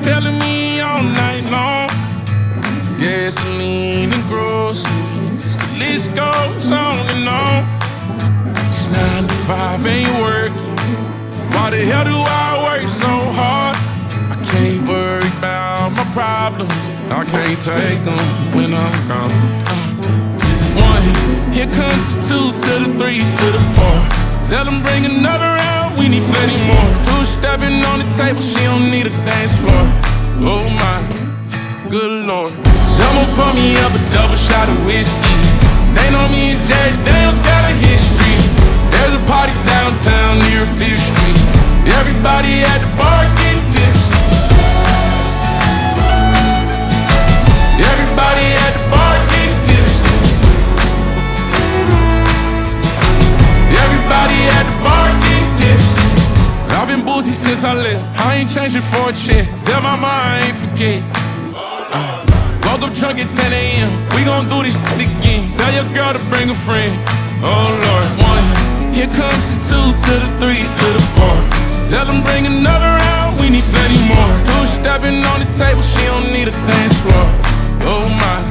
telling me all night long. Gasoline and groceries, the list goes on and on. This 9 to 5 ain't working. Why the hell do I work so hard? I can't worry about my problems. I can't take them when I'm gone. 1, here comes the 2 to the 3 to the 4. Tell them bring another round, we need plenty more. 2 stepping on the table, she don't need a dance floor. Oh my, good Lord. Someone pour me up a double shot of whiskey. They know me and Jay Daniels got a history. There's a party downtown near 5th Street. Everybody at the bar getting tipsy. Everybody at the bar getting tipsy. Everybody at the bar getting tipsy. I've been boozy since I left. I ain't changing for a check. Tell my mom I ain't forget. Woke up drunk at 10 a.m. We gon' do this shit again. Tell your girl to bring a friend. Oh Lord. 1, here comes the 2 to the 3 to the 4. Tell them bring another round, we need plenty more. 2 stepping on the table, she don't need a dance floor. Oh my,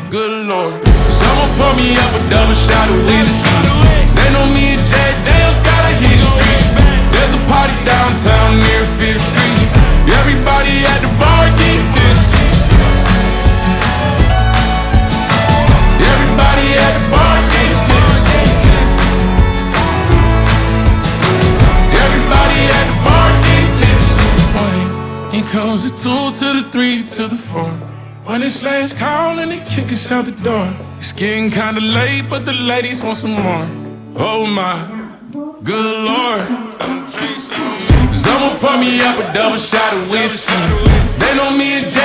good Lord. Someone pour me up a double shot of whiskey. They know me and Jay Daniels got a history. There's a party downtown near 5th Street. Everybody at the bar getting tipsy. Everybody at the bar getting tipsy. Everybody at the bar getting tipsy. Here comes the 2 to the 3 to the 4. When it's last call and they kick us out the door. It's getting kinda late, but the ladies want some more. Oh my, good Lord. Someone pour me up a double shot of whiskey. They know me and Jay